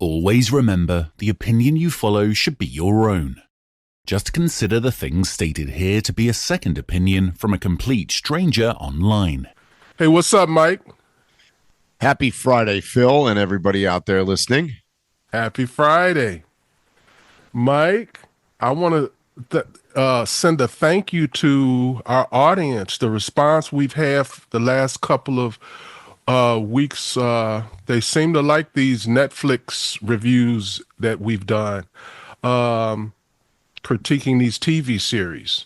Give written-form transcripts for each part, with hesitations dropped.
Always remember, the opinion you follow should be your own. Just consider the things stated here to be a second opinion from a complete stranger online. Hey, what's up, Mike? Happy Friday, Phil, and everybody out there listening. Happy Friday. Mike, I want to send a thank you to our audience. The response we've had the last couple of weeks, they seem to like these Netflix reviews that we've done, critiquing these TV series.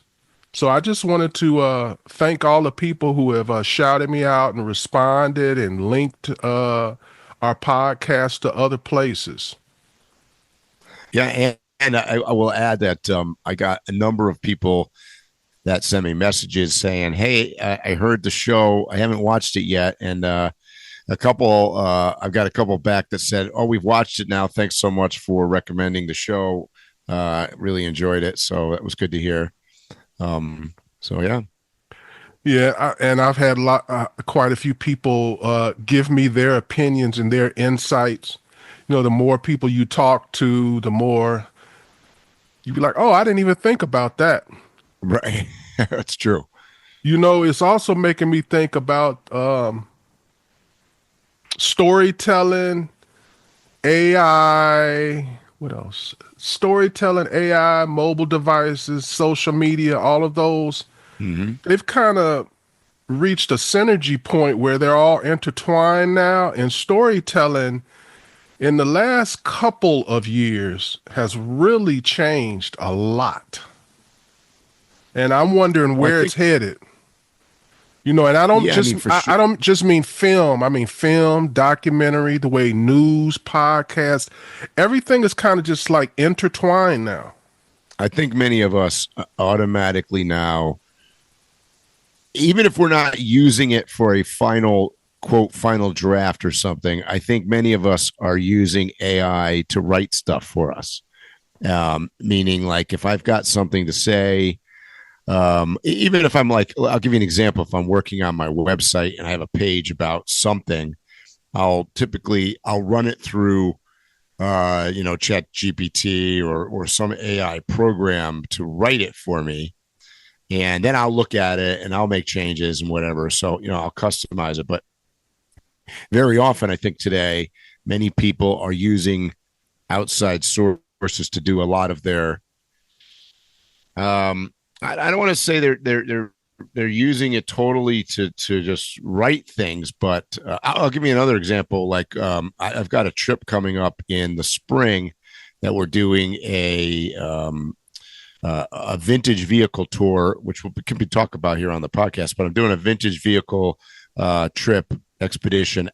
So I just wanted to thank all the people who have shouted me out and responded and linked our podcast to other places. Yeah, and I will add that I got a number of people that sent me messages saying, hey, I heard the show. I haven't watched it yet. And I've got a couple back that said, oh, we've watched it now. Thanks so much for recommending the show. Really enjoyed it. So that was good to hear. Yeah, and I've had quite a few people give me their opinions and their insights. You know, the more people you talk to, the more you'd be like, oh, I didn't even think about that. Right. That's true. You know, it's also making me think about storytelling, AI, what else? Storytelling, AI, mobile devices, social media, all of those. Mm-hmm. They've kind of reached a synergy point where they're all intertwined now, and storytelling in the last couple of years has really changed a lot. And I'm wondering where it's headed. You know, and I don't just mean film. I mean film, documentary, the way news, podcast, everything is kind of just like intertwined now. I think many of us automatically now, even if we're not using it for a final draft or something, I think many of us are using AI to write stuff for us. Meaning, like, if I've got something to say, even if I'm like, I'll give you an example. If I'm working on my website and I have a page about something, I'll run it through, Chat GPT or some AI program to write it for me. And then I'll look at it and I'll make changes and whatever. So, I'll customize it. But very often, I think today, many people are using outside sources to do a lot of their, I don't want to say they're using it totally to just write things, but I'll give you another example. Like I've got a trip coming up in the spring that we're doing a vintage vehicle tour, which can be talked about here on the podcast. But I'm doing a vintage vehicle trip expedition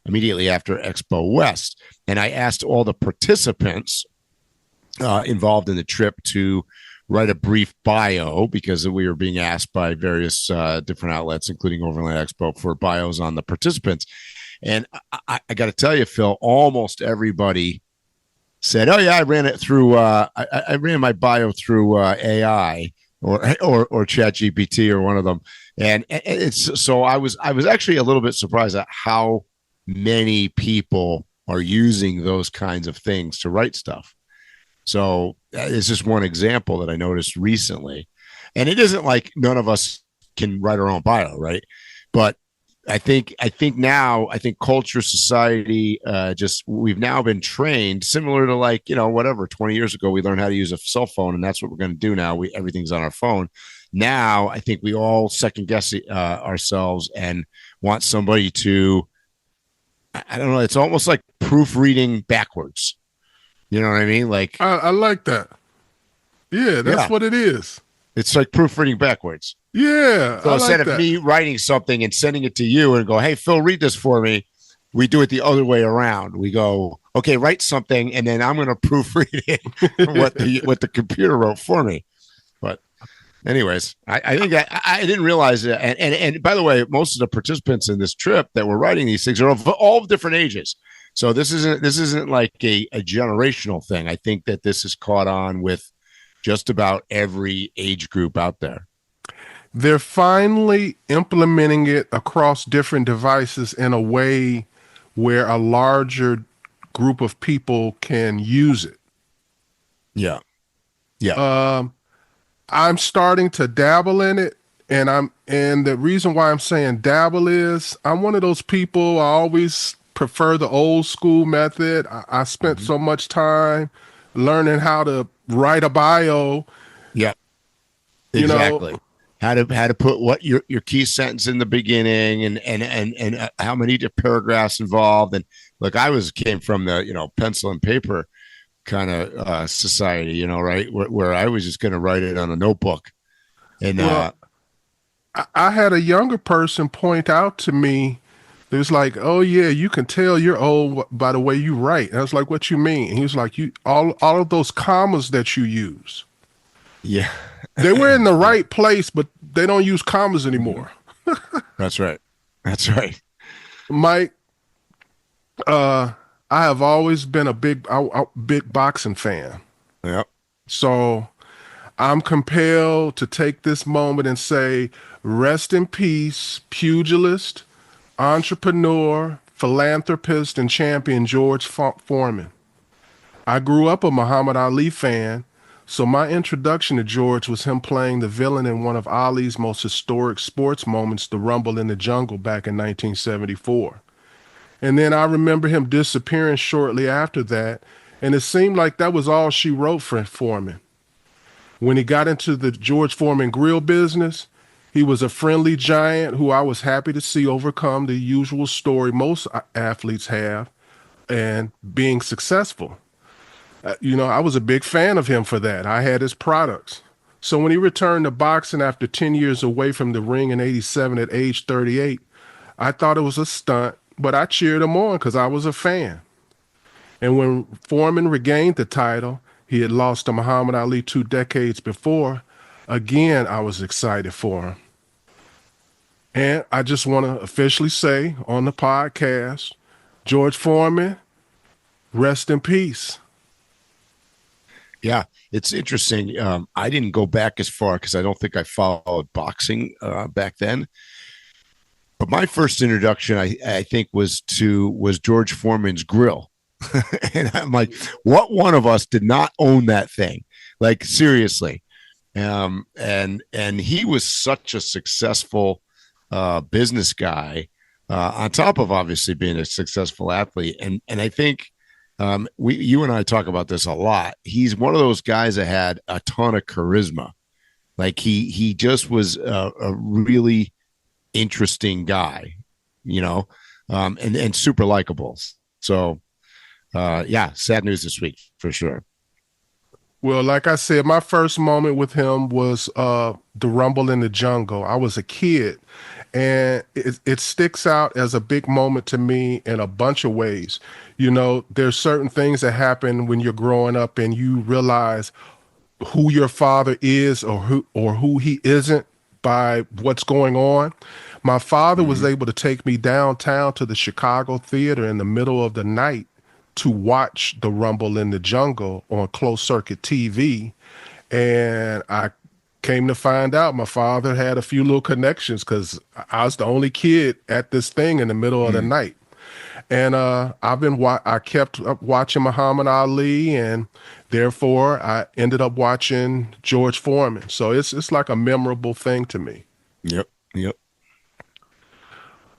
immediately after Expo West, and I asked all the participants involved in the trip to write a brief bio, because we were being asked by various different outlets, including Overland Expo, for bios on the participants. And I got to tell you, Phil, almost everybody said, "Oh yeah, I ran it through. I ran my bio through AI or ChatGPT or one of them." And it's so I was actually a little bit surprised at how many people are using those kinds of things to write stuff. So it's just one example that I noticed recently. And it isn't like none of us can write our own bio, right? But I think now, culture, society, we've now been trained similar to 20 years ago, we learned how to use a cell phone, and that's what we're going to do now. Everything's on our phone. Now, I think we all second guess ourselves and want somebody to, I don't know, it's almost like proofreading backwards. You know what I mean? Like, I like that. Yeah, that's what it is. It's like proofreading backwards. Yeah. So instead of me writing something and sending it to you and go, hey, Phil, read this for me, we do it the other way around. We go, okay, write something, and then I'm going to proofread it what the computer wrote for me. But anyways, I think I didn't realize it. And by the way, most of the participants in this trip that were writing these things are of all different ages. So this isn't like a generational thing. I think that this is caught on with just about every age group out there. They're finally implementing it across different devices in a way where a larger group of people can use it. Yeah. Yeah. I'm starting to dabble in it, and the reason why I'm saying dabble is I'm one of those people, I always prefer the old school method. I spent so much time learning how to write a bio. Yeah. You Exactly. know, How to put what your key sentence in the beginning and how many paragraphs involved. And look, came from the, pencil and paper kind of society, right? Where I was just going to write it on a notebook. And well, I had a younger person point out to me, it was like, oh yeah, you can tell you're old by the way you write. And I was like, what you mean? And he was like, all of those commas that you use. yeah, They were in the right place, but they don't use commas anymore. That's right. That's right. Mike, I have always been a big boxing fan. Yep. So I'm compelled to take this moment and say, rest in peace, pugilist, entrepreneur, philanthropist, and champion George Foreman. I grew up a Muhammad Ali fan, so my introduction to George was him playing the villain in one of Ali's most historic sports moments, the Rumble in the Jungle, back in 1974. And then I remember him disappearing shortly after that, and it seemed like that was all she wrote for Foreman. When he got into the George Foreman grill business, he was a friendly giant who I was happy to see overcome the usual story most athletes have and being successful. I was a big fan of him for that. I had his products. So when he returned to boxing after 10 years away from the ring in 87 at age 38, I thought it was a stunt, but I cheered him on because I was a fan. And when Foreman regained the title, he had lost to Muhammad Ali 2 decades before. Again, I was excited for him. And I just want to officially say on the podcast, George Foreman, rest in peace. Yeah, it's interesting. I didn't go back as far because I don't think I followed boxing back then. But my first introduction, I think, was George Foreman's grill. And I'm like, what one of us did not own that thing? Like, seriously. And he was such a successful business guy, on top of obviously being a successful athlete. And I think you and I talk about this a lot. He's one of those guys that had a ton of charisma. Like he just was a really interesting guy, and super likable. So, sad news this week for sure. Well, like I said, my first moment with him was the Rumble in the Jungle. I was a kid, and it sticks out as a big moment to me in a bunch of ways. There's certain things that happen when you're growing up and you realize who your father is or who he isn't by what's going on. My father was able to take me downtown to the Chicago Theater in the middle of the night to watch the Rumble in the Jungle on closed circuit TV. And I came to find out my father had a few little connections because I was the only kid at this thing in the middle of the night. And I kept up watching Muhammad Ali, and therefore I ended up watching George Foreman. So it's like a memorable thing to me. Yep.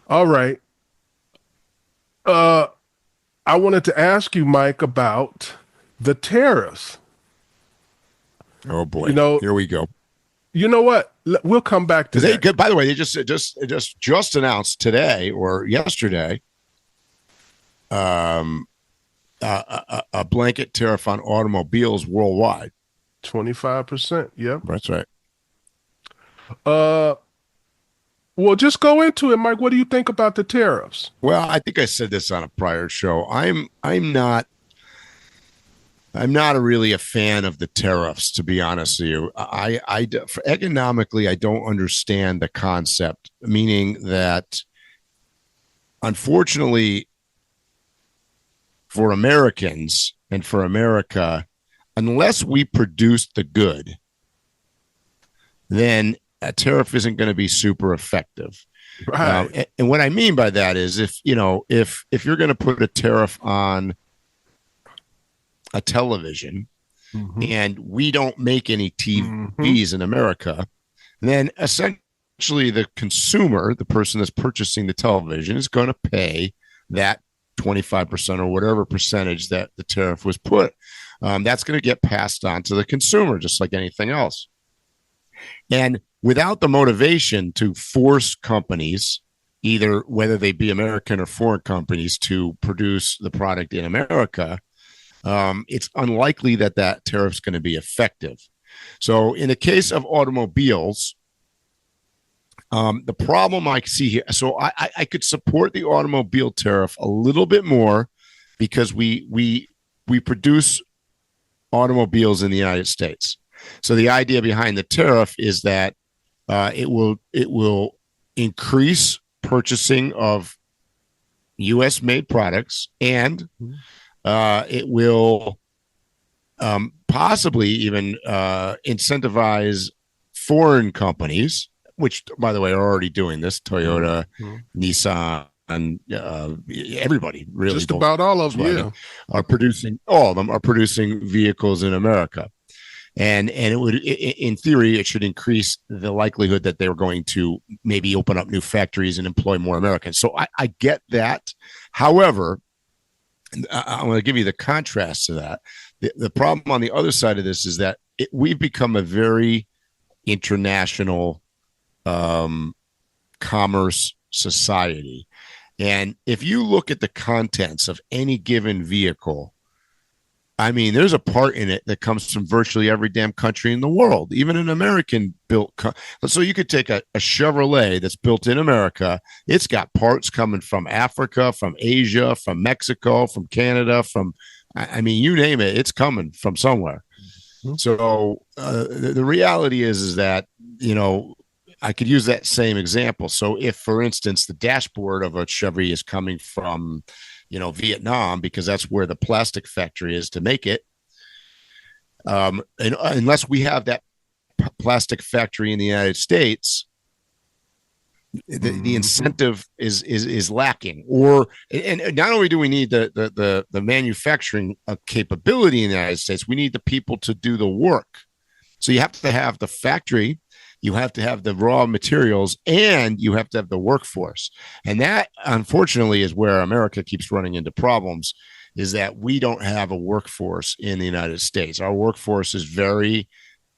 All right. I wanted to ask you, Mike, about the tariffs. Oh boy. Here we go. You know what? We'll come back to that. By the way, they just announced today or yesterday a blanket tariff on automobiles worldwide. 25%. Yep. That's right. Well, just go into it, Mike. What do you think about the tariffs? Well, I think I said this on a prior show. I'm not really a fan of the tariffs, to be honest with you. Economically, I don't understand the concept, meaning that, unfortunately, for Americans and for America, unless we produce the good, then a tariff isn't going to be super effective. Right. And what I mean by that is if you're going to put a tariff on a television Mm-hmm. and we don't make any TVs in America, then essentially the consumer, the person that's purchasing the television, is going to pay that 25% or whatever percentage that the tariff was put. That's going to get passed on to the consumer, just like anything else. And without the motivation to force companies, either whether they be American or foreign companies, to produce the product in America, it's unlikely that that tariff is going to be effective. So in the case of automobiles, the problem I see here, so I could support the automobile tariff a little bit more because we produce automobiles in the United States. So the idea behind the tariff is that it will increase purchasing of U.S. made products, and it will possibly even incentivize foreign companies, which, by the way, are already doing this. Toyota, Nissan, and everybody, really, just about all of them, are producing. All of them are producing vehicles in America, and it would, in theory, it should increase the likelihood that they're going to maybe open up new factories and employ more Americans. So I get that. However, I'm going to give you the contrast to that. The problem on the other side of this is that we've become a very international commerce society. And if you look at the contents of any given vehicle, I mean, there's a part in it that comes from virtually every damn country in the world, even an American built. So you could take a Chevrolet that's built in America. It's got parts coming from Africa, from Asia, from Mexico, from Canada, I mean, you name it, it's coming from somewhere. So the reality is that, you know, I could use that same example. So if, for instance, the dashboard of a Chevy is coming from, you know, Vietnam, because that's where the plastic factory is to make it, and unless we have that plastic factory in the United States, the incentive is lacking. And not only do we need the manufacturing capability in the United States, we need the people to do the work. So you have to have the factory, you have to have the raw materials, and you have to have the workforce. And that, unfortunately, is where America keeps running into problems, is that we don't have a workforce in the United States. Our workforce is very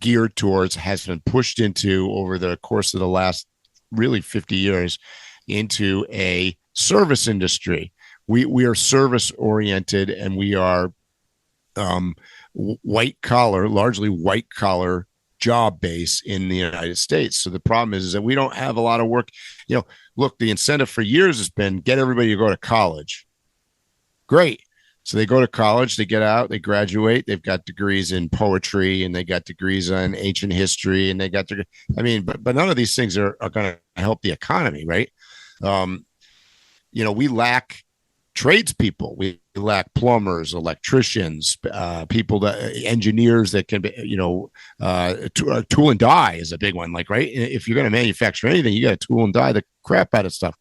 geared towards, has been pushed into, over the course of the last really 50 years, into a service industry. We are service oriented, and we are white collar, largely white collar job base in the United States. So the problem is that we don't have a lot of work. You know, look, the incentive for years has been get everybody to go to college. Great. So they go to college, they get out, they graduate, they've got degrees in poetry, and they got degrees on ancient history, and they got but none of these things are going to help the economy, right? You know, we lack tradespeople. We lack plumbers, electricians, engineers that can be, you know, tool and die is a big one. Like, right, if you're going to manufacture anything, you got to tool and die the crap out of stuff.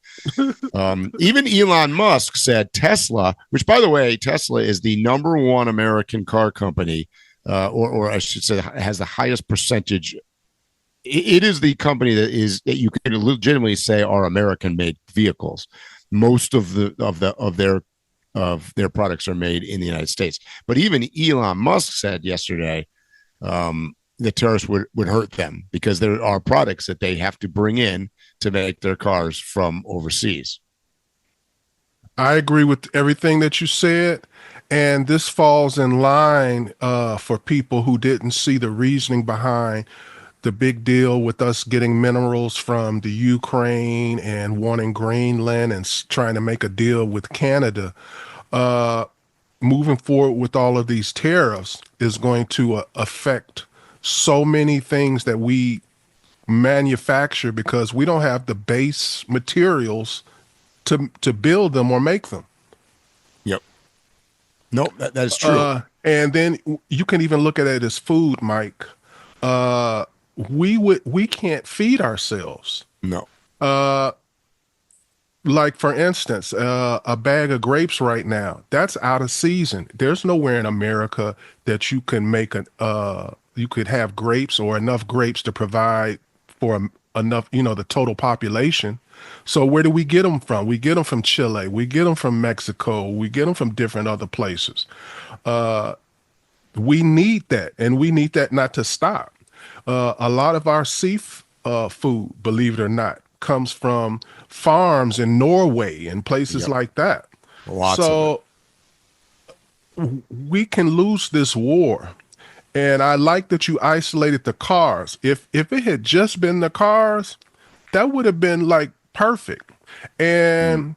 Even Elon Musk said Tesla, which, by the way, Tesla is the number one American car company, or I should say, has the highest percentage. It is the company that you can legitimately say are American-made vehicles. Most of their products are made in the United States. But even Elon Musk said yesterday the tariffs would hurt them because there are products that they have to bring in to make their cars from overseas. I agree with everything that you said. And this falls in line for people who didn't see the reasoning behind the big deal with us getting minerals from the Ukraine and wanting Greenland and trying to make a deal with Canada. Moving forward with all of these tariffs is going to affect so many things that we manufacture because we don't have the base materials to build them or make them. Yep. No, that is true. And then you can even look at it as food, Mike. We can't feed ourselves. No. like for instance, a bag of grapes right now, that's out of season. There's nowhere in America that you can make you could have grapes or enough grapes to provide for enough, the total population. So where do we get them from? We get them from Chile. We get them from Mexico. We get them from different other places. We need that, and we need that not to stop. A lot of our food, believe it or not, comes from farms in Norway and places like that. Lots of it. We can lose this war. And I like that you isolated the cars. If it had just been the cars, that would have been like perfect. And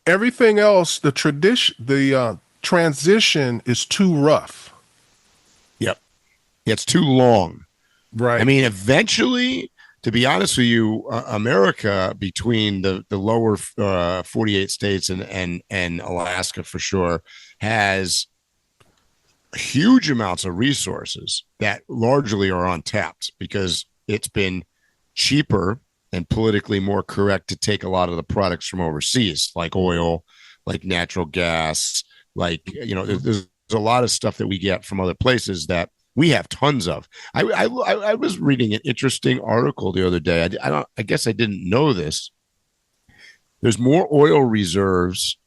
everything else, the transition is too rough. Yep. It's too long. Right. I mean, eventually, to be honest with you, America, between the lower 48 states and Alaska for sure, has huge amounts of resources that largely are untapped because it's been cheaper and politically more correct to take a lot of the products from overseas, like oil, like natural gas, like, there's a lot of stuff that we get from other places that we have tons of. I was reading an interesting article the other day. I guess I didn't know this. There's more oil reserves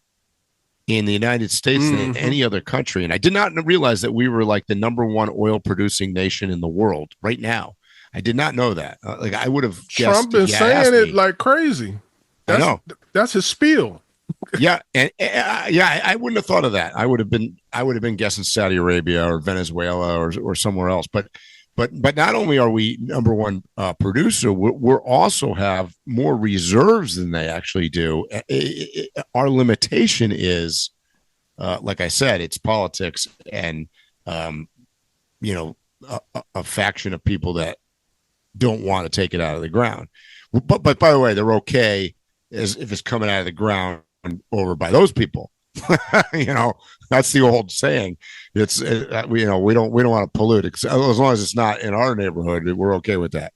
in the United States than in any other country. And I did not realize that we were like the number one oil producing nation in the world right now. I did not know that. I would have guessed. Trump been saying it like crazy. I know. That's his spiel. Yeah. And I wouldn't have thought of that. I would have been guessing Saudi Arabia or Venezuela or somewhere else. But not only are we number one producer, we're also have more reserves than they actually do. Our limitation is, like I said, it's politics and, a faction of people that don't want to take it out of the ground. But by the way, they're okay as if it's coming out of the ground over by those people. That's the old saying. It's we don't want to pollute it. As long as it's not in our neighborhood, we're okay with that.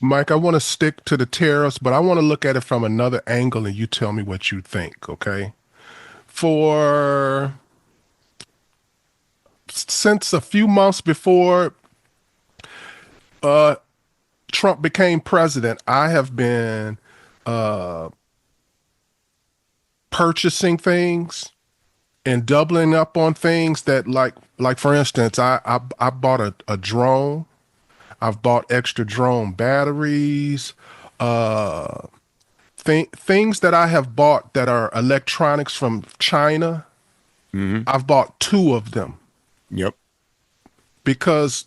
Mike, I want to stick to the tariffs, but I want to look at it from another angle, and you tell me what you think. Okay, since a few months before Trump became president, I have been purchasing things and doubling up on things that like for instance, I bought a drone. I've bought extra drone batteries, things that I have bought that are electronics from China. I've bought 2 of them. Yep. Because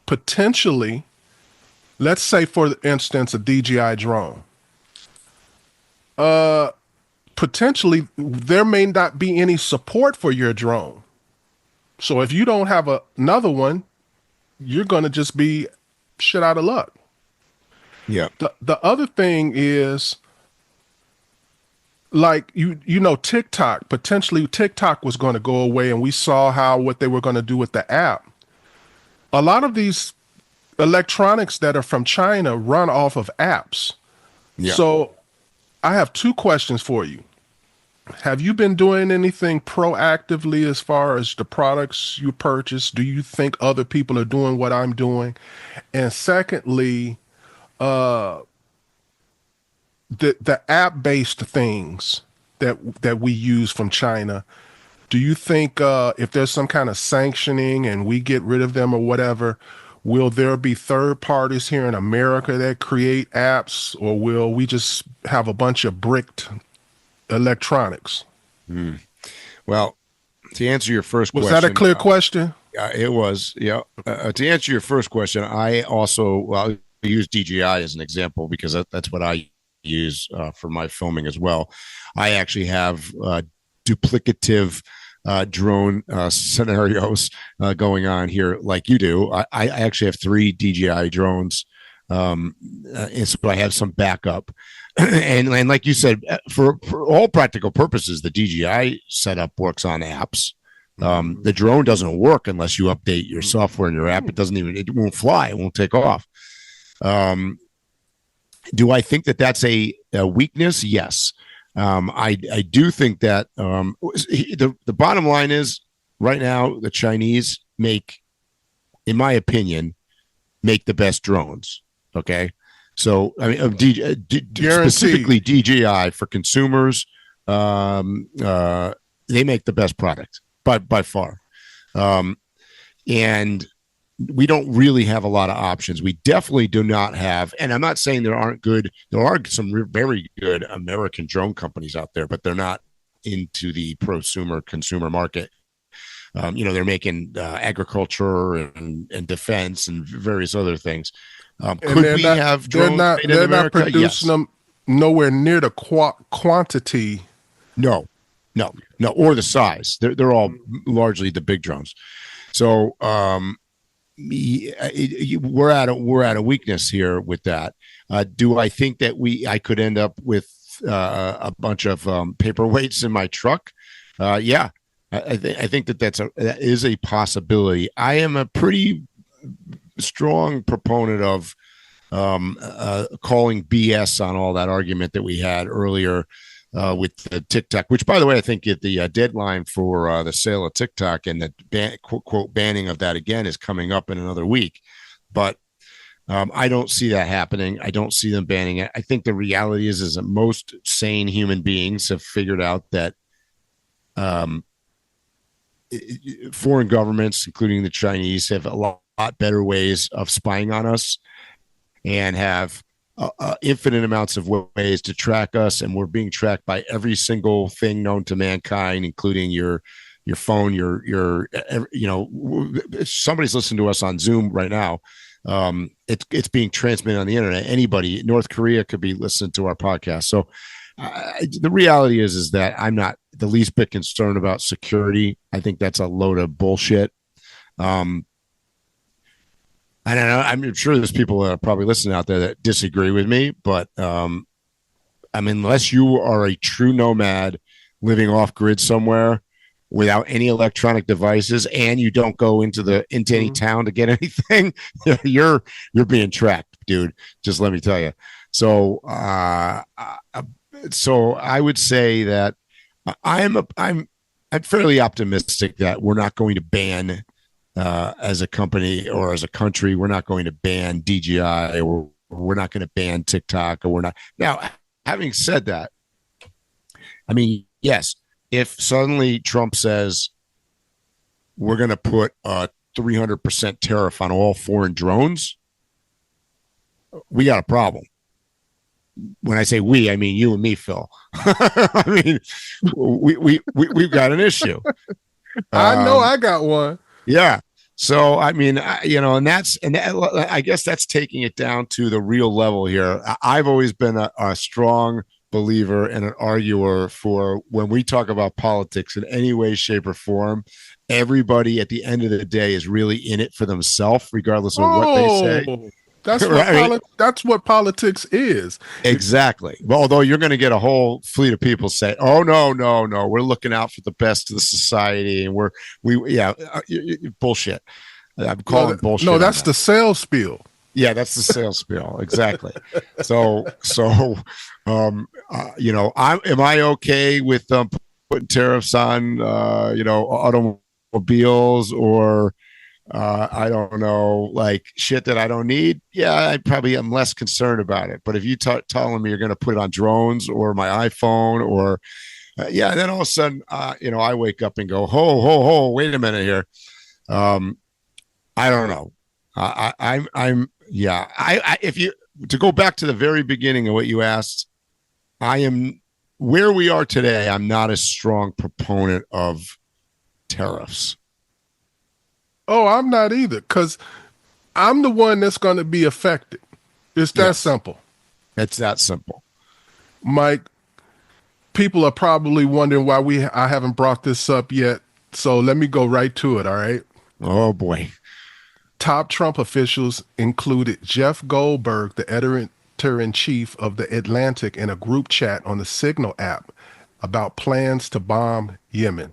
potentially, let's say for instance, a DJI drone. Potentially there may not be any support for your drone. So if you don't have another one, you're going to just be shit out of luck. Yeah. The other thing is like, TikTok, potentially TikTok was going to go away, and we saw what they were going to do with the app. A lot of these electronics that are from China run off of apps. Yeah. So I have 2 questions for you. Have you been doing anything proactively as far as the products you purchase? Do you think other people are doing what I'm doing? And secondly, the app-based things that we use from China, do you think if there's some kind of sanctioning and we get rid of them or whatever, will there be third parties here in America that create apps, or will we just have a bunch of bricked electronics? Well, to answer your first question, was that a clear question? It was. Yeah. To answer your first question, I also use DJI as an example because that's what I use for my filming as well. I actually have duplicative drone scenarios going on here like you do. I actually have 3 DJI drones, and so I have some backup. And like you said, for all practical purposes, the DJI setup works on apps. The drone doesn't work unless you update your software in your app. It won't fly. It won't take off. Do I think that that's a weakness? Yes. I do think that the bottom line is right now the Chinese make, in my opinion, make the best drones. Okay, so I mean, specifically DJI for consumers, they make the best product by far, and we don't really have a lot of options. We definitely do not have, and I'm not saying there aren't good. There are some very good American drone companies out there, but they're not into the prosumer consumer market. They're making agriculture and defense and various other things. Could we have drones made in America? They're not producing them nowhere near the quantity. No, or the size. They're all largely the big drones. So we're at a weakness here with that. Do I think that I could end up with a bunch of paperweights in my truck? Yeah, I think that is a possibility. I am a pretty strong proponent of calling BS on all that argument that we had earlier with the TikTok, which, by the way, I think the deadline for the sale of TikTok and the quote banning of that again is coming up in another week. But I don't see that happening. I don't see them banning it. I think the reality is that most sane human beings have figured out that foreign governments, including the Chinese, have a lot better ways of spying on us and have infinite amounts of ways to track us, and we're being tracked by every single thing known to mankind, including your phone, somebody's listening to us on Zoom right now. It's being transmitted on the internet. Anybody, North Korea could be listening to our podcast. So the reality is that I'm not the least bit concerned about security. I think that's a load of bullshit. I don't know. I'm sure there's people that are probably listening out there that disagree with me, but unless you are a true nomad living off grid somewhere without any electronic devices and you don't go into any town to get anything, you're being tracked, dude. Just let me tell you. So I would say that I'm fairly optimistic that we're not going to ban. As a company or as a country, we're not going to ban DJI, or we're not going to ban TikTok, or we're not. Now, having said that, I mean, yes, if suddenly Trump says we're going to put a 300% tariff on all foreign drones, we got a problem. When I say we, I mean you and me, Phil. I mean, we've got an issue. I know I got one. Yeah. So, I mean, and I guess that's taking it down to the real level here. I've always been a strong believer and an arguer for when we talk about politics in any way, shape, or form, everybody at the end of the day is really in it for themselves, regardless of what they say. That's what that's what politics is. Exactly. Well, although you're going to get a whole fleet of people say, "Oh no, we're looking out for the best of the society," and bullshit. I'm calling bullshit. No, that's the sales spiel. Yeah, that's the sales spiel. Exactly. So, am I okay with putting tariffs on, automobiles or? I don't know, like shit that I don't need. Yeah, I probably am less concerned about it. But if you telling me you're going to put it on drones or my iPhone or, then all of a sudden, I wake up and go, ho, wait a minute here. I don't know. If you to go back to the very beginning of what you asked, I am where we are today. I'm not a strong proponent of tariffs. Oh, I'm not either, because I'm the one that's going to be affected. It's that simple. It's that simple. Mike, people are probably wondering why I haven't brought this up yet, so let me go right to it, all right? Oh, boy. Top Trump officials included Jeff Goldberg, the editor-in-chief of The Atlantic, in a group chat on the Signal app about plans to bomb Yemen.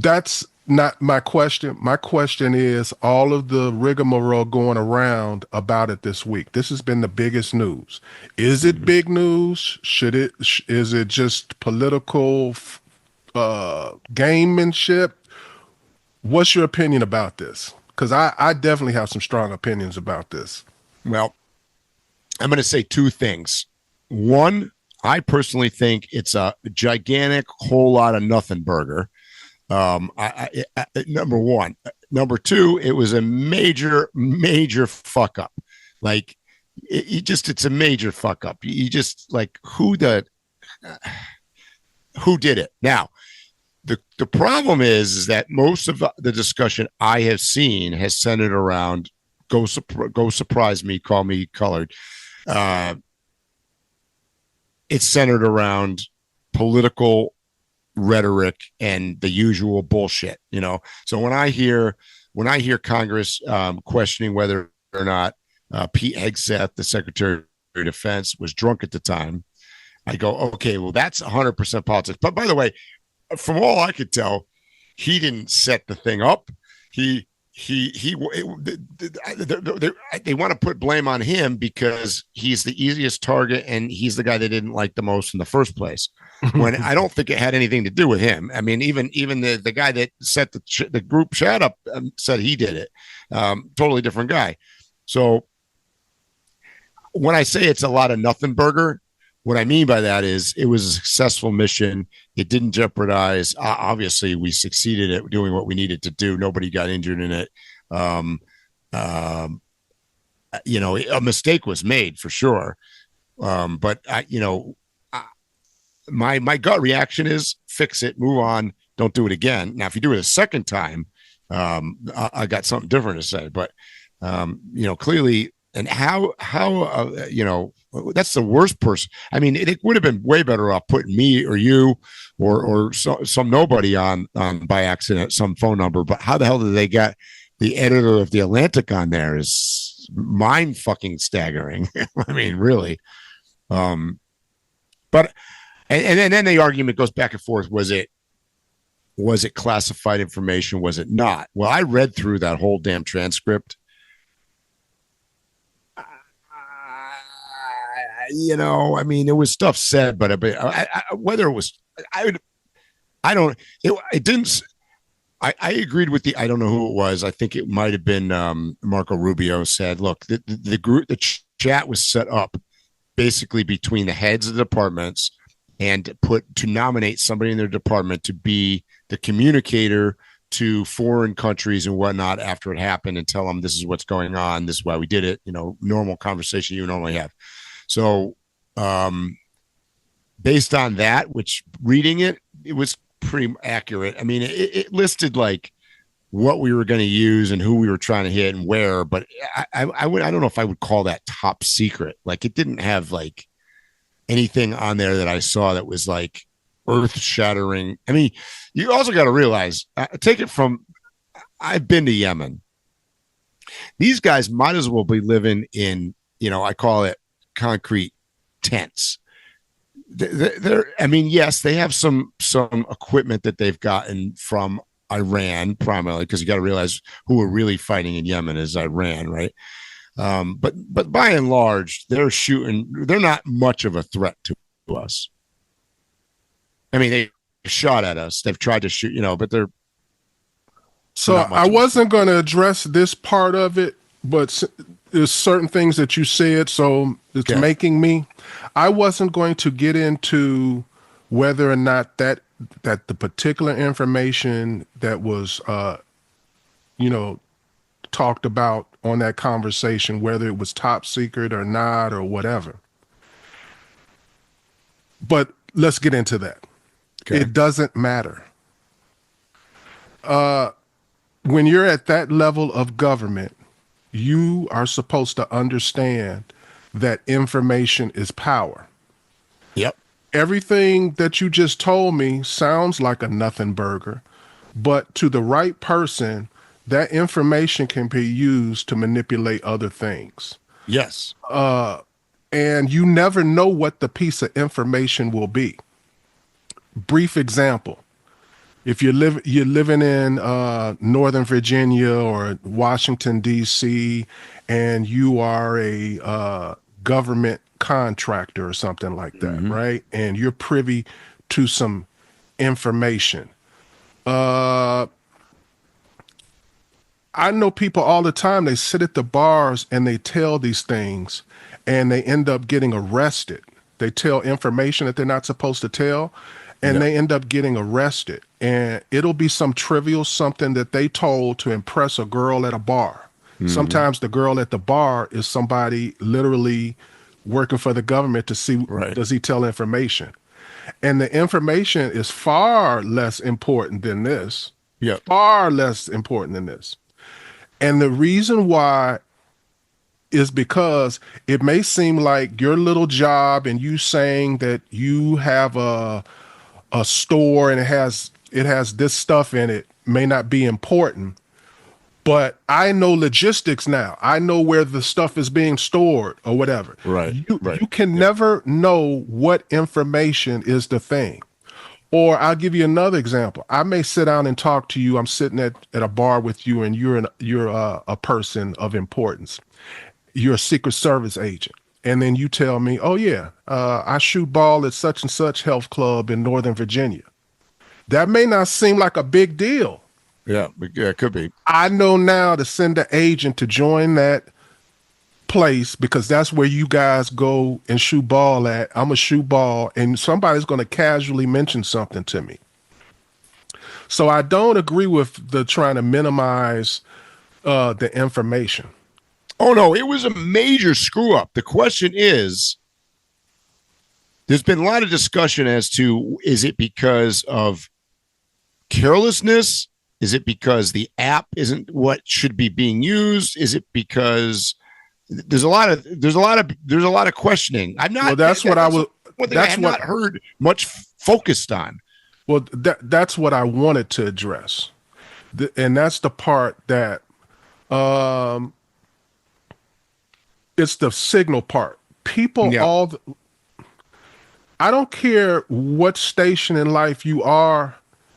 That's not my question. My question is all of the rigmarole going around about it this week. This has been the biggest news. Is it big news? Is it just political gamemanship? What's your opinion about this? Because I definitely have some strong opinions about this. Well, I'm going to say two things. One, I personally think it's a gigantic whole lot of nothing burger. Number one. Number two, it was a major fuck up. Like it's a major fuck up. You just like who did it? Now, the problem is that most of the discussion I have seen has centered around go surprise me, call me colored. It's centered around political rhetoric and the usual bullshit, you know. So when I hear Congress questioning whether or not Pete Hegseth, the Secretary of Defense, was drunk at the time, I go, okay, well, that's 100% politics. But by the way, from all I could tell, he didn't set the thing up. They want to put blame on him because he's the easiest target and he's the guy they didn't like the most in the first place. When I don't think it had anything to do with him. I mean, even the guy that set the group chat up said he did it. Totally different guy. So when I say it's a lot of nothing burger, what I mean by that is it was a successful mission. It didn't jeopardize. Obviously, we succeeded at doing what we needed to do. Nobody got injured in it. You know, a mistake was made for sure. But my gut reaction is fix it, move on, don't do it again. Now, if you do it a second time, I got something different to say. But clearly, and how that's the worst person. I mean, it would have been way better off putting me or you or some nobody on by accident, some phone number. But how the hell did they get the editor of the Atlantic on there? Is mind fucking staggering. I mean, really. But and then the argument goes back and forth. Was it classified information? Was it not? Well, I read through that whole damn transcript. I mean, there was stuff said, but whether it was, I didn't. I agreed with I don't know who it was. I think it might have been Marco Rubio said, look, the chat was set up basically between the heads of the departments and to nominate somebody in their department to be the communicator to foreign countries and whatnot after it happened and tell them this is what's going on. This is why we did it. Normal conversation you normally have. So based on that, which reading it was pretty accurate. I mean, it listed like what we were going to use and who we were trying to hit and where, but I don't know if I would call that top secret. Like it didn't have like anything on there that I saw that was like earth shattering. I mean, you also got to realize, I've been to Yemen. These guys might as well be living in, I call it concrete tents. I mean, yes, they have some equipment that they've gotten from Iran primarily, because you got to realize who we're really fighting in Yemen is Iran, right? But by and large, they're not much of a threat to us. I mean, they shot at us. They've tried to shoot, but they're. So I wasn't going to address this part of it, but there's certain things that you said, so it's making me. I wasn't going to get into whether or not that the particular information that was, talked about on that conversation, whether it was top secret or not or whatever. But let's get into that. Okay. It doesn't matter. When you're at that level of government, you are supposed to understand that information is power. Yep. Everything that you just told me sounds like a nothing burger, but to the right person, that information can be used to manipulate other things. Yes. And you never know what the piece of information will be. Brief example. If you're living in Northern Virginia or Washington D.C. and you are a government contractor or something like that, right? And you're privy to some information. I know people all the time, they sit at the bars and they tell these things and they end up getting arrested. They tell information that they're not supposed to tell and they end up getting arrested. And it'll be some trivial something that they told to impress a girl at a bar. Sometimes the girl at the bar is somebody literally working for the government to see, does he tell information? And the information is far less important than this. Far less important than this. And the reason why is because it may seem like your little job and you saying that you have a store and it has this stuff in it may not be important, but I know logistics now. I know where the stuff is being stored or whatever. You can never know what information is the thing. Or I'll give you another example. I may sit down and talk to you. I'm sitting at a bar with you and you're a person of importance. You're a Secret Service agent. And then you tell me, oh yeah, I shoot ball at such and such health club in Northern Virginia. That may not seem like a big deal. Yeah, it could be. I know now to send an agent to join that place because that's where you guys go and shoot ball at. I'm a shoot ball and somebody's going to casually mention something to me. So I don't agree with the trying to minimize the information. Oh no, it was a major screw up. The question is, there's been a lot of discussion as to, is it because of carelessness? Is it because the app isn't what should be being used? Is it because there's a lot of questioning. I'm not. Well, that's what I was. I have not heard much focused on. Well, that's what I wanted to address, and that's the part that it's the signal part. People I don't care what station in life you are.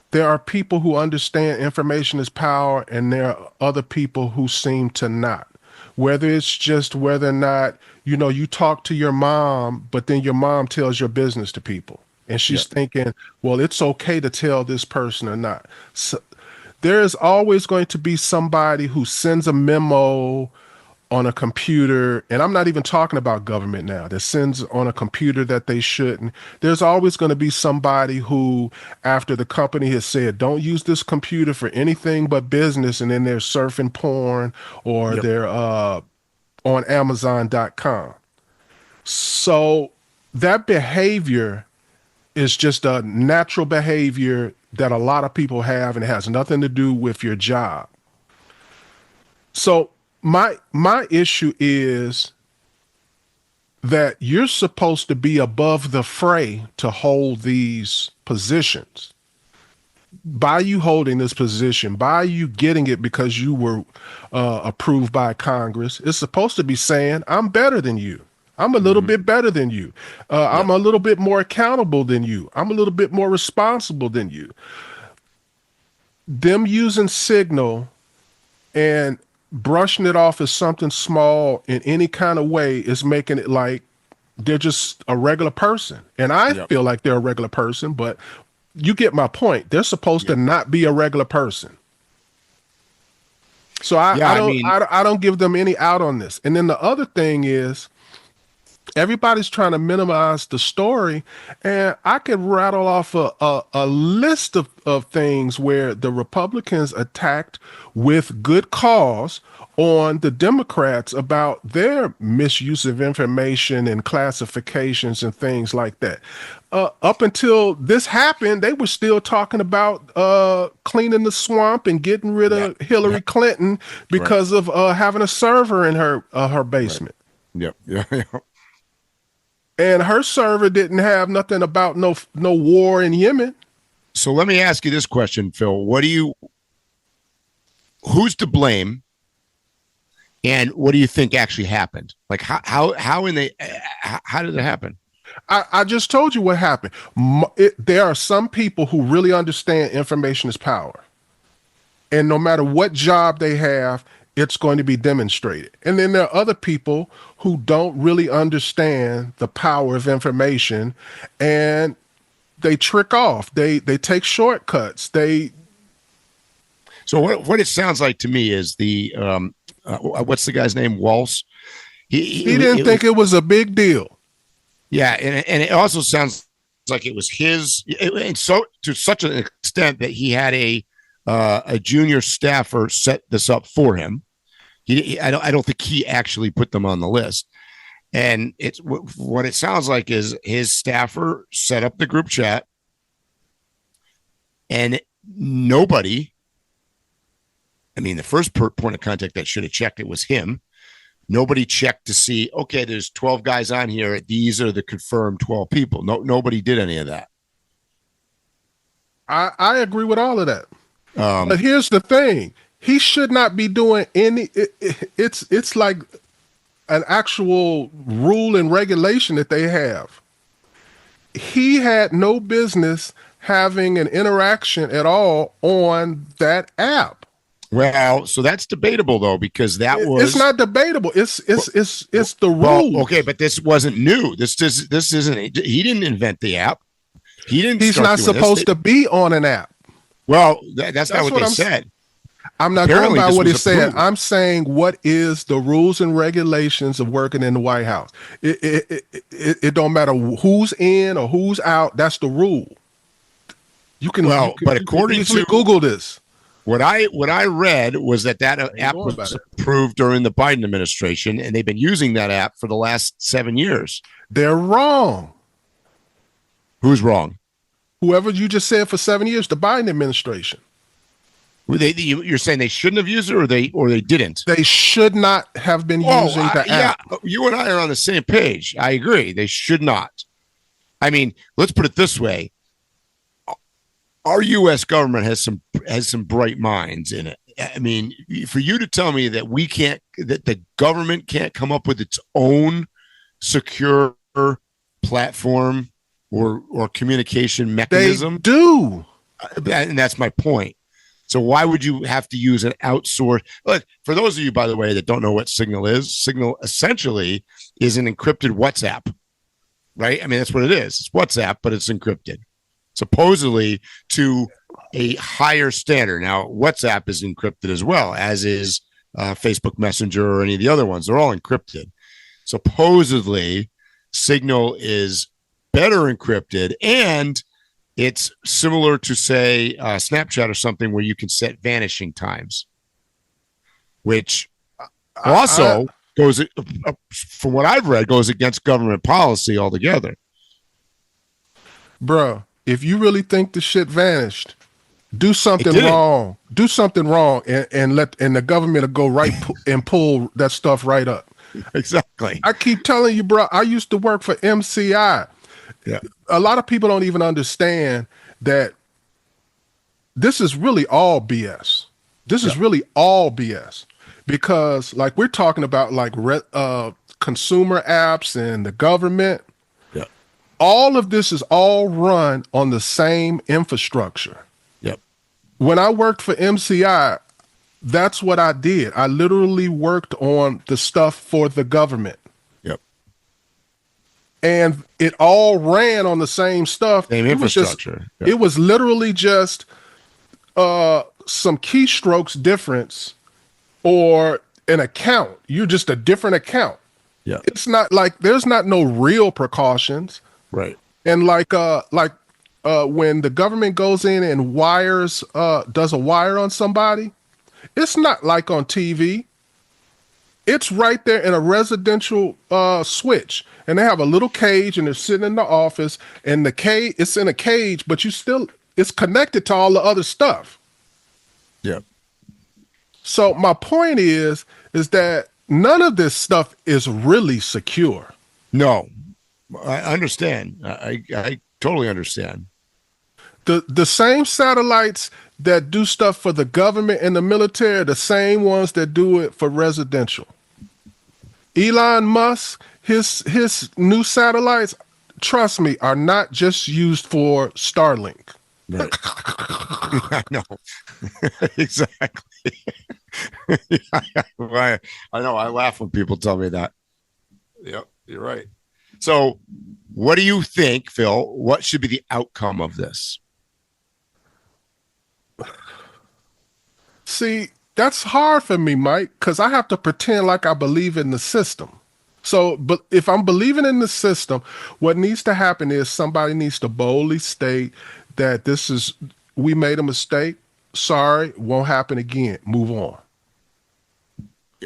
There are people who understand information is power, and there are other people who seem to not. Whether it's just whether or not, you talk to your mom, but then your mom tells your business to people. And she's thinking, well, it's okay to tell this person or not. So there is always going to be somebody who sends a memo on a computer, and I'm not even talking about government now, that sends on a computer that they shouldn't. There's always going to be somebody who, after the company has said, don't use this computer for anything but business, and then they're surfing porn or they're on Amazon.com. So that behavior is just a natural behavior that a lot of people have, and it has nothing to do with your job. So my issue is that you're supposed to be above the fray to hold these positions. By you holding this position, by you getting it because you were approved by Congress, it's supposed to be saying, I'm better than you. I'm a little bit better than you. I'm a little bit more accountable than you. I'm a little bit more responsible than you. Them using Signal and brushing it off as something small in any kind of way is making it like they're just a regular person. And I feel like they're a regular person, but you get my point. They're supposed to not be a regular person. So I don't give them any out on this. And then the other thing is, everybody's trying to minimize the story, and I could rattle off a list of things where the Republicans attacked with good cause on the Democrats about their misuse of information and classifications and things like that. Up until this happened, they were still talking about cleaning the swamp and getting rid of Hillary Clinton because of having a server in her basement. And her server didn't have nothing about no war in Yemen. So let me ask you this question, Phil. Who's to blame? And what do you think actually happened? Like how did it happen? I just told you what happened. There are some people who really understand information is power. And no matter what job they have, it's going to be demonstrated. And then there are other people who don't really understand the power of information, and they trick off. They take shortcuts. So what it sounds like to me is the what's the guy's name? Walsh. He didn't think it was a big deal. Yeah, and it also sounds like it was his, and so to such an extent that he had a junior staffer set this up for him. I don't think he actually put them on the list. And it's what it sounds like is his staffer set up the group chat, and nobody. I mean, the first point of contact that should have checked it was him. Nobody checked to see, okay, there's 12 guys on here. These are the confirmed 12 people. Nobody did any of that. I agree with all of that. But here's the thing. He should not be doing any, it's like an actual rule and regulation that they have. He had no business having an interaction at all on that app. Well, so that's debatable though, because it's not debatable. It's the rule. Well, okay, but this wasn't new. This isn't. He didn't invent the app. He's not supposed to be on an app. Well, that's not what they said. I'm not going by what he said. I'm saying what is the rules and regulations of working in the White House. It don't matter who's in or who's out. That's the rule. But according to Google this. What I read was that app was approved during the Biden administration, and they've been using that app for the last 7 years. They're wrong. Who's wrong? Whoever you just said for 7 years, the Biden administration. You're saying they shouldn't have used it, or they didn't? They should not have been using the app. Yeah, you and I are on the same page. I agree. They should not. I mean, let's put it this way. Our U.S. government has some bright minds in it. I mean, for you to tell me that that the government can't come up with its own secure platform or communication mechanism, they do, and that's my point. So why would you have to use an outsourced? Look, for those of you, by the way, that don't know what Signal is, Signal essentially is an encrypted WhatsApp, right? I mean, that's what it is. It's WhatsApp, but it's encrypted. Supposedly to a higher standard. Now, WhatsApp is encrypted as well, as is Facebook Messenger or any of the other ones. They're all encrypted. Supposedly, Signal is better encrypted, and it's similar to, say, Snapchat or something where you can set vanishing times, which also goes, from what I've read, goes against government policy altogether. Bro. If you really think the shit vanished, do something wrong. Do something wrong, and the government will go right and pull that stuff right up. Exactly. I keep telling you, bro. I used to work for MCI. Yeah. A lot of people don't even understand that this is really all BS. This is really all BS, because like we're talking about like consumer apps and the government. All of this is all run on the same infrastructure. Yep. When I worked for MCI, that's what I did. I literally worked on the stuff for the government. Yep. And it all ran on the same stuff. Same infrastructure. It was literally just some keystrokes difference or an account. You're just a different account. Yeah. It's not like there's not no real precautions. Right. And when the government goes in and does a wire on somebody, it's not like on TV. It's right there in a residential switch, and they have a little cage, and they're sitting in the office, and it's in a cage, but it's connected to all the other stuff. Yeah. So my point is that none of this stuff is really secure. No. I understand. I totally understand. The same satellites that do stuff for the government and the military are the same ones that do it for residential. Elon Musk, his new satellites, trust me, are not just used for Starlink. Right. I know. Exactly. I know. I laugh when people tell me that. Yep, you're right. So, what do you think, Phil? What should be the outcome of this? See, that's hard for me, Mike, because I have to pretend like I believe in the system. So, but if I'm believing in the system, what needs to happen is somebody needs to boldly state that we made a mistake. Sorry, won't happen again. Move on.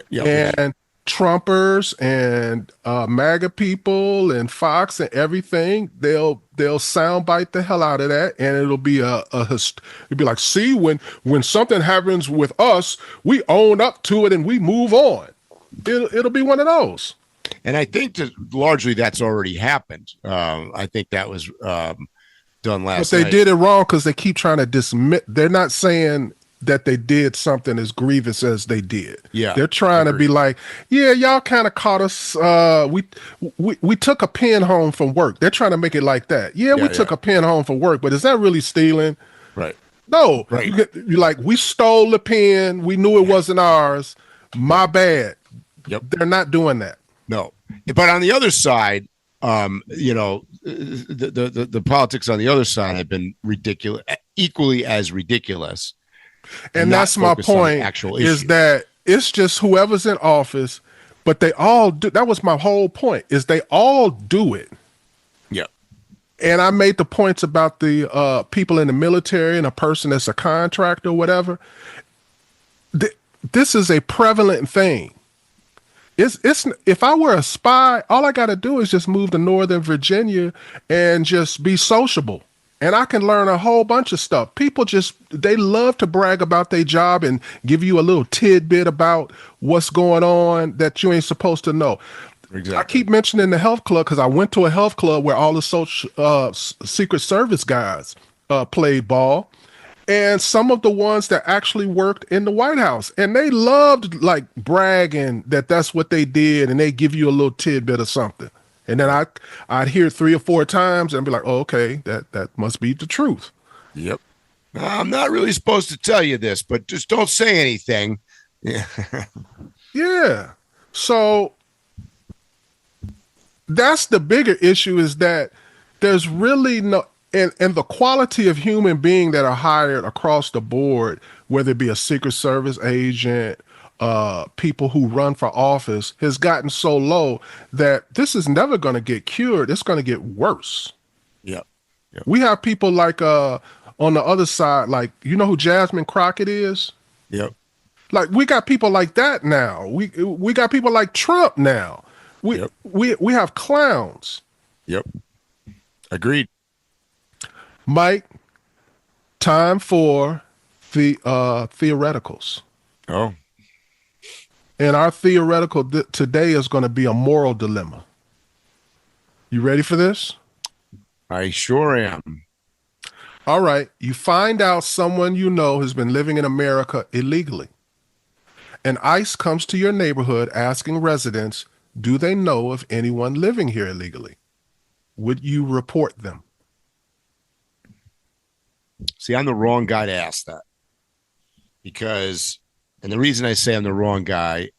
Yeah, and Trumpers and MAGA people and Fox and everything, they'll soundbite the hell out of that, and it'll be it'll be like, see, when something happens with us, we own up to it and we move on. It'll be one of those. And I think largely that's already happened. I think that was done last night. But they did it wrong because they keep trying to dismiss. They're not saying that they did something as grievous as they did. Yeah, they're trying to be like, yeah, y'all kind of caught us. We took a pen home from work. They're trying to make it like that. Yeah, we took a pen home from work, but is that really stealing? Right. No. Right. You're like, we stole the pen. We knew it wasn't ours. My bad. Yep. They're not doing that. No. But on the other side, the politics on the other side have been ridiculous, equally as ridiculous. And that's my point, is that it's just whoever's in office, but they all do. That was my whole point, is they all do it. Yeah. And I made the points about the people in the military and a person that's a contractor or whatever. This is a prevalent thing. It's if I were a spy, all I got to do is just move to Northern Virginia and just be sociable. And I can learn a whole bunch of stuff. People they love to brag about their job and give you a little tidbit about what's going on that you ain't supposed to know. Exactly. I keep mentioning the health club because I went to a health club where all the Secret Service guys played ball. And some of the ones that actually worked in the White House. And they loved like bragging that that's what they did. And they give you a little tidbit of something. And then I'd hear it 3 or 4 times and be like, oh, okay, that must be the truth. Yep. I'm not really supposed to tell you this, but just don't say anything. Yeah. Yeah. So that's the bigger issue, is that there's really no, and the quality of human being that are hired across the board, whether it be a Secret Service agent, people who run for office, has gotten so low that this is never going to get cured. It's going to get worse. Yeah. Yep. We have people like on the other side, like, you know who Jasmine Crockett is? Yep. Like, we got people like that now. We got people like Trump now. We have clowns. Yep. Agreed. Mike, time for the theoreticals. Oh. And our theoretical today is going to be a moral dilemma. You ready for this? I sure am. All right. You find out someone you know has been living in America illegally. And ICE comes to your neighborhood asking residents, do they know of anyone living here illegally? Would you report them? See, I'm the wrong guy to ask that. Because, and the reason I say I'm the wrong guy,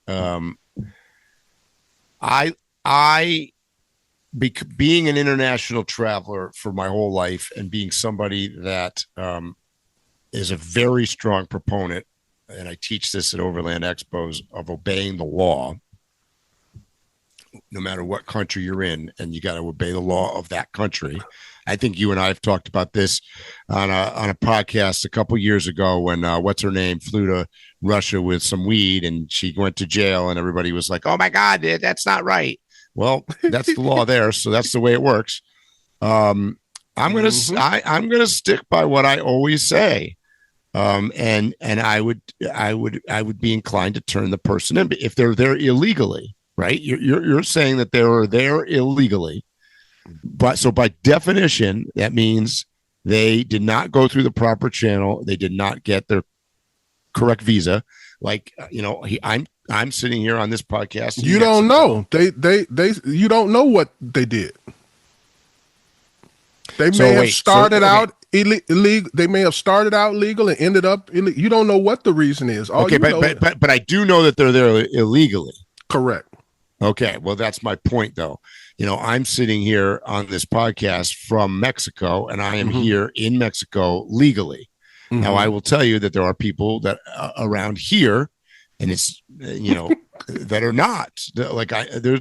being an international traveler for my whole life and being somebody that is a very strong proponent, and I teach this at Overland Expos, of obeying the law, no matter what country you're in, and you got to obey the law of that country. I think you and I have talked about this on a podcast a couple years ago when what's her name flew to Russia with some weed and she went to jail and everybody was like, "Oh my God, that's not right." Well, that's the law there, so that's the way it works. I'm gonna stick by what I always say, and I would be inclined to turn the person in if they're there illegally. Right? You're saying that they were there illegally. But so by definition, that means they did not go through the proper channel. They did not get their correct visa. Like, I'm sitting here on this podcast. You don't know. They you don't know what they did. They may have started out illegal. They may have started out legal and ended up illegal. You don't know what the reason is. But I do know that they're there illegally. Correct. Okay, well, that's my point, though. I'm sitting here on this podcast from Mexico, and I am here in Mexico legally. Now, I will tell you that there are people that around here, and it's that are not like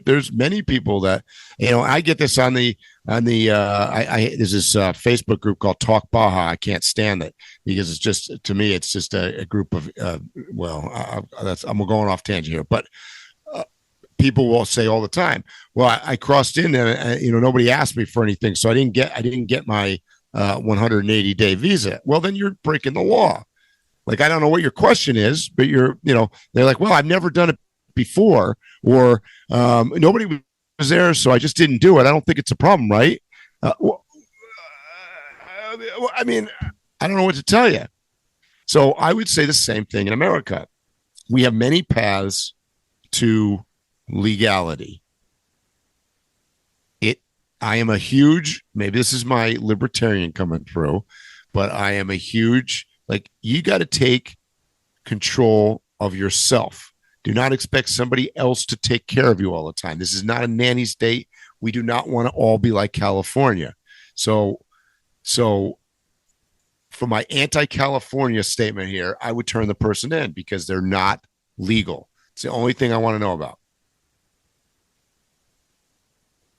there's many people that I get this on the there's this Facebook group called Talk Baja. I can't stand it because it's just, to me, it's just a group of I'm going off tangent here, but people will say all the time, well, I crossed in and nobody asked me for anything, so I didn't get my 180-day visa. Well, then you're breaking the law. Like, I don't know what your question is, but they're like, well, I've never done it before, or nobody was there, so I just didn't do it. I don't think it's a problem, right? I mean, I don't know what to tell you. So I would say the same thing in America. We have many paths to legality. I am a huge, maybe this is my libertarian coming through, but I am a huge, you got to take control of yourself. Do not expect somebody else to take care of you all the time. This is not a nanny state. We do not want to all be like California. So for my anti-California statement here, I would turn the person in because they're not legal. It's the only thing I want to know about.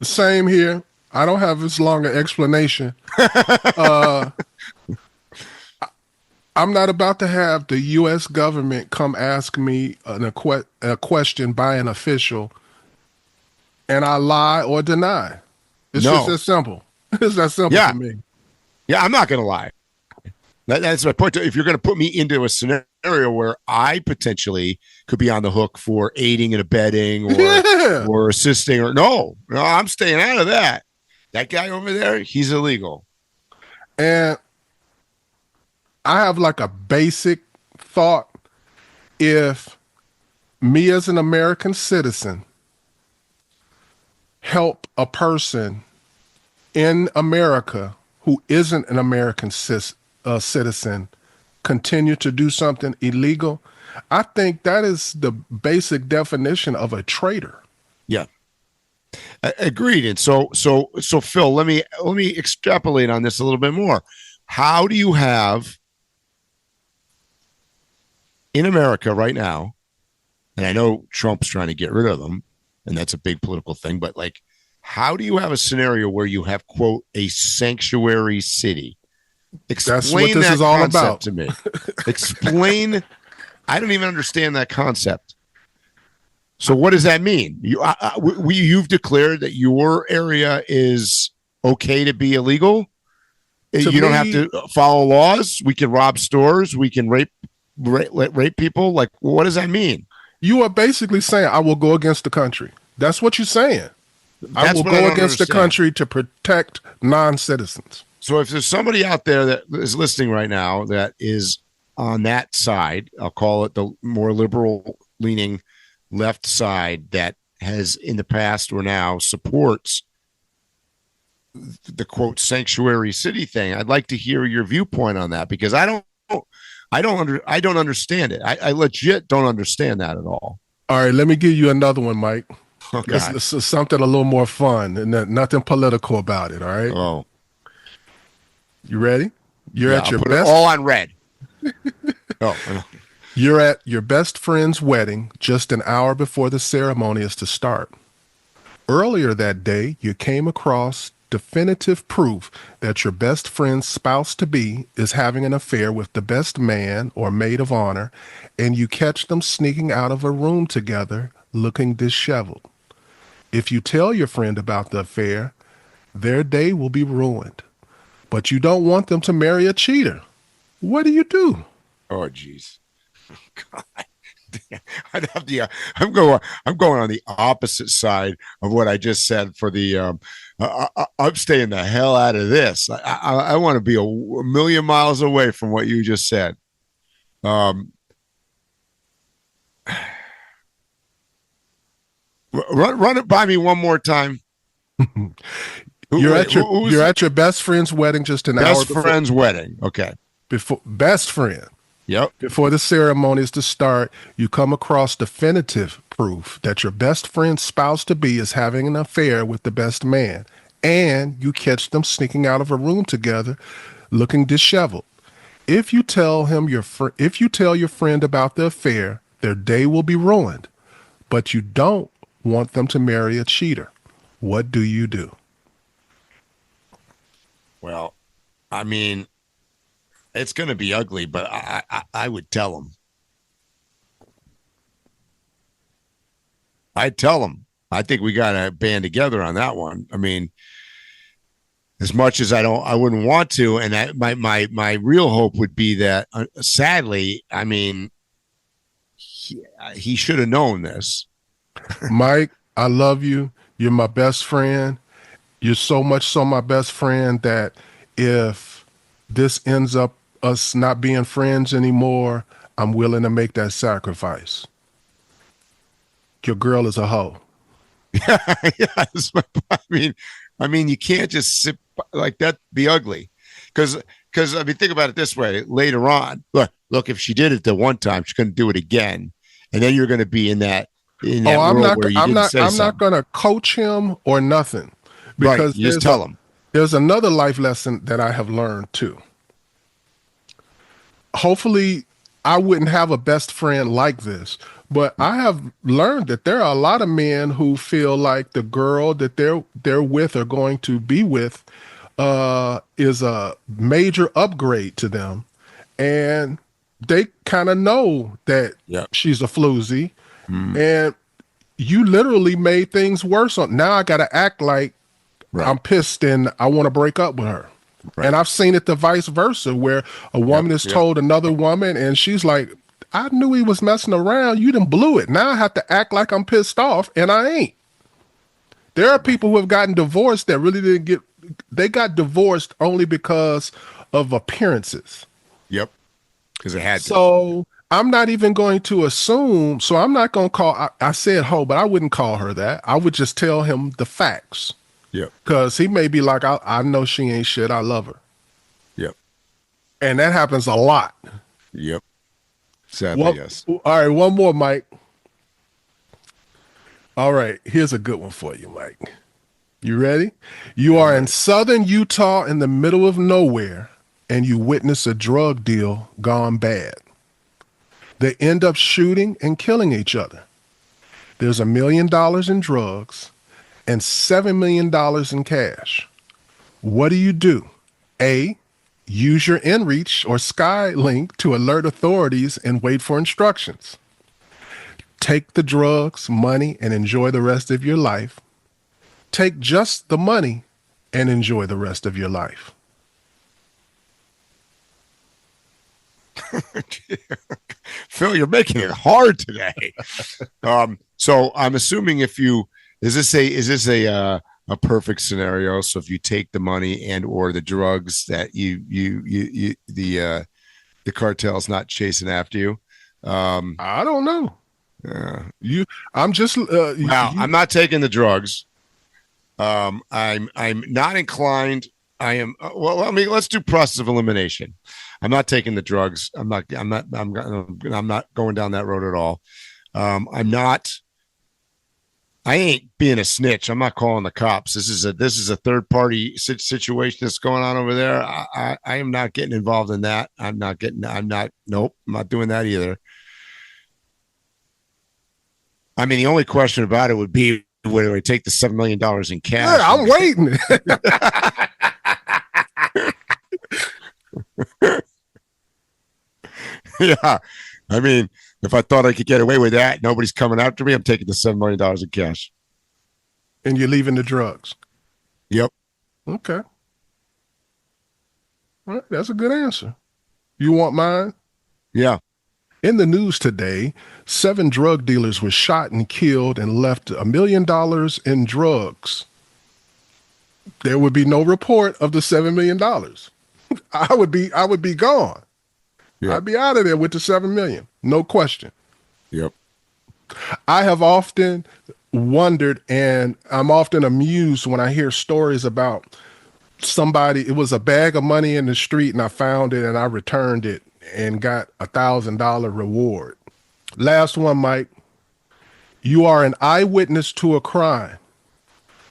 Same here. I don't have as long an explanation. I'm not about to have the U.S. government come ask me a question by an official, and I lie or deny. It's just that simple. It's that simple for me. Yeah, I'm not going to lie. That's my point. If you're going to put me into a scenario where I potentially could be on the hook for aiding and abetting or assisting, no, I'm staying out of that. That guy over there, he's illegal. And I have a basic thought. If me as an American citizen help a person in America who isn't an American citizen continue to do something illegal, I think that is the basic definition of a traitor. Yeah. Agreed. And so Phil, let me extrapolate on this a little bit more. How do you have in America right now, and I know Trump's trying to get rid of them, and that's a big political thing, but how do you have a scenario where you have, quote, a sanctuary city? Explain That's what this is all about to me. Explain. I don't even understand that concept. So what does that mean? You've declared that your area is okay to be illegal. You don't have to follow laws. We can rob stores. We can rape people. What does that mean? You are basically saying I will go against the country. That's what you're saying. I will go against the country to protect non-citizens. So if there's somebody out there that is listening right now that is on that side, I'll call it the more liberal-leaning left side, that has in the past or now supports the, quote, sanctuary city thing, I'd like to hear your viewpoint on that, because I don't understand it. I legit don't understand that at all. All right, let me give you another one, Mike. Oh, this is something a little more fun and nothing political about it. All right. Oh, you ready? You're at your best. All on red. You're at your best friend's wedding just an hour before the ceremony is to start. Earlier that day, you came across definitive proof that your best friend's spouse-to-be is having an affair with the best man or maid of honor, and you catch them sneaking out of a room together looking disheveled. If you tell your friend about the affair, their day will be ruined. But you don't want them to marry a cheater. What do you do? Oh, jeez. God. I'm going on the opposite side of what I just said for the I'm staying the hell out of this. I want to be a million miles away from what you just said. Run it by me one more time. You're at your best friend's wedding just an hour before. Best friend's wedding. Okay. Before best friend. Yep. Before the ceremony is to start, you come across definitive proof that your best friend's spouse-to-be is having an affair with the best man, and you catch them sneaking out of a room together, looking disheveled. If you tell your friend about the affair, their day will be ruined. But you don't want them to marry a cheater. What do you do? Well, I mean, it's going to be ugly, but I would tell them. I'd tell them. I think we got to band together on that one. I mean, as much as I wouldn't want to, and my real hope would be that, sadly, I mean, he should have known this. Mike, I love you. You're my best friend. You're so much so my best friend that if this ends up us not being friends anymore, I'm willing to make that sacrifice. Your girl is a hoe. Yes. I mean, you can't just sit like that, be ugly. Because I mean, think about it this way. Later on, look, if she did it the one time, she's going to do it again. And then you're going to be in that I'm not going to coach him or nothing. Because you just tell him. There's another life lesson that I have learned too. Hopefully I wouldn't have a best friend like this, but I have learned that there are a lot of men who feel like the girl that they're with or going to be with is a major upgrade to them. And they kind of know that she's a floozy. And you literally made things worse. Now I got to act like I'm pissed and I want to break up with her. Right. And I've seen it the vice versa, where a woman is told another woman and she's like, I knew he was messing around. You done blew it. Now I have to act like I'm pissed off, and I ain't. There are people who have gotten divorced that really they got divorced only because of appearances. Yep. Because it had to. So I'm not even going to assume. So I'm not going to call. I said hoe, but I wouldn't call her that. I would just tell him the facts. Yep. Because he may be like, I know she ain't shit. I love her. Yep. And that happens a lot. Yep. Sadly, yes. All right, one more, Mike. All right, here's a good one for you, Mike. You ready? You are in southern Utah in the middle of nowhere, and you witness a drug deal gone bad. They end up shooting and killing each other. There's $1 million in drugs and $7 million in cash. What do you do? A, use your inReach or Skylink to alert authorities and wait for instructions. Take the drugs, money, and enjoy the rest of your life. Take just the money and enjoy the rest of your life. Phil, you're making it hard today. So I'm assuming is this a perfect scenario? So if you take the money and or the drugs that the cartel's not chasing after you. I don't know. I'm just I'm not taking the drugs. I'm not inclined. I am let's do process of elimination. I'm not taking the drugs. I'm not going down that road at all. I ain't being a snitch. I'm not calling the cops. This is a third party situation that's going on over there. I am not getting involved in that. Nope. I'm not doing that either. I mean, the only question about it would be whether I take the $7 million in cash. Yeah, I'm waiting. Yeah. I mean, if I thought I could get away with that, nobody's coming after me, I'm taking the $7 million in cash. And you're leaving the drugs? Yep. Okay. All right, that's a good answer. You want mine? Yeah. In the news today, 7 drug dealers were shot and killed and left $1 million in drugs. There would be no report of the $7 million. I would be gone. Yep. I'd be out of there with the $7 million. No question. Yep. I have often wondered, and I'm often amused when I hear stories about somebody, it was a bag of money in the street and I found it and I returned it and got $1,000 reward. Last one, Mike. You are an eyewitness to a crime.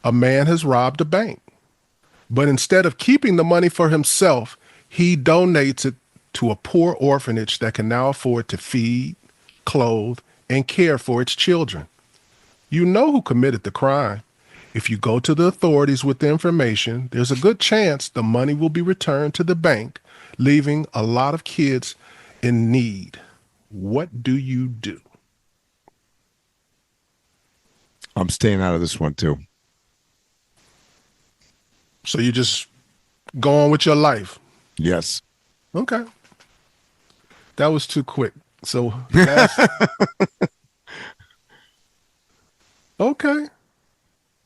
A man has robbed a bank, but instead of keeping the money for himself, he donates it to a poor orphanage that can now afford to feed, clothe, and care for its children. You know who committed the crime. If you go to the authorities with the information, there's a good chance the money will be returned to the bank, leaving a lot of kids in need. What do you do? I'm staying out of this one too. So you just go on with your life? Yes. Okay. That was too quick. So okay.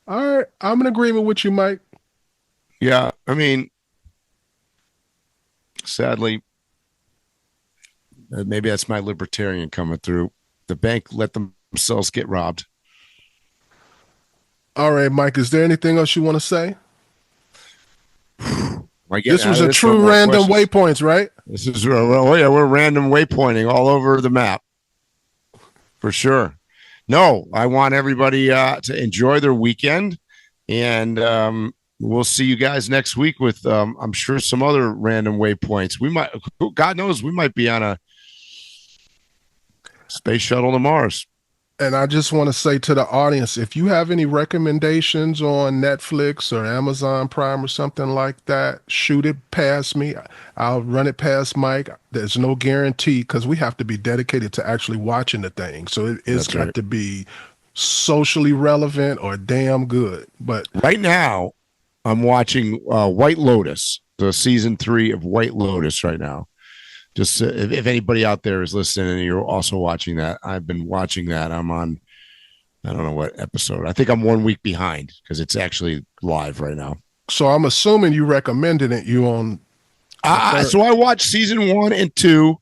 All right. I'm in agreement with you, Mike. Yeah. I mean, sadly, maybe that's my libertarian coming through. The bank let themselves get robbed. All right, Mike, is there anything else you want to say? This was a true random waypoints, right? This is, oh yeah, we're random waypointing all over the map. For sure. No, I want everybody to enjoy their weekend, and we'll see you guys next week with, I'm sure, some other random waypoints. We might, God knows, we might be on a space shuttle to Mars. And I just want to say to the audience, if you have any recommendations on Netflix or Amazon Prime or something like that, shoot it past me. I'll run it past Mike. There's no guarantee because we have to be dedicated to actually watching the thing. So it's got to be socially relevant or damn good. But right now, I'm watching White Lotus, the season 3 of White Lotus right now. Just if anybody out there is listening and you're also watching that, I've been watching that. I'm on, I don't know what episode. I think I'm 1 week behind because it's actually live right now. So I'm assuming you recommended it. You on? So I watched season 1 and 2,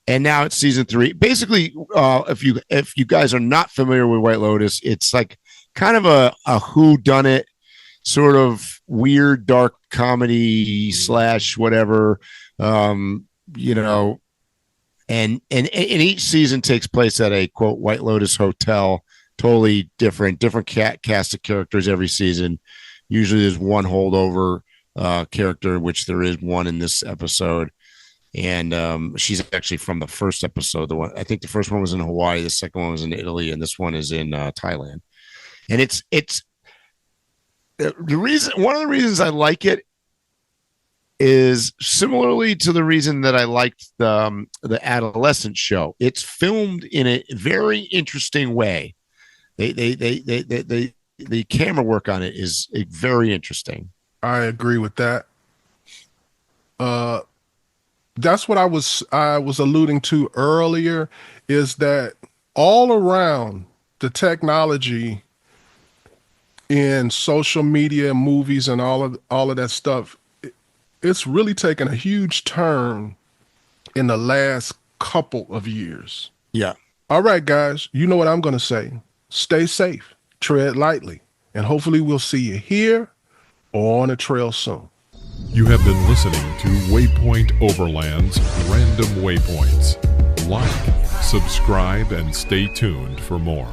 and now it's season 3. Basically, if you guys are not familiar with White Lotus, it's like kind of a whodunit, sort of weird, dark comedy / whatever. You know, and each season takes place at a quote White Lotus hotel, totally different cast of characters every season. Usually there's one holdover character, which there is one in this episode, and she's actually from the first episode. I think the first one was in Hawaii, the second one was in Italy, and this one is in Thailand. And it's the reason, one of the reasons I like it is similarly to the reason that I liked the adolescent show. It's filmed in a very interesting way. The camera work on it is very interesting. I agree with that. That's what I was alluding to earlier, is that all around the technology in social media, movies, and all of that stuff, it's really taken a huge turn in the last couple of years. Yeah. All right, guys, you know what I'm going to say. Stay safe, tread lightly, and hopefully we'll see you here or on the trail soon. You have been listening to Waypoint Overland's Random Waypoints. Like, subscribe, and stay tuned for more.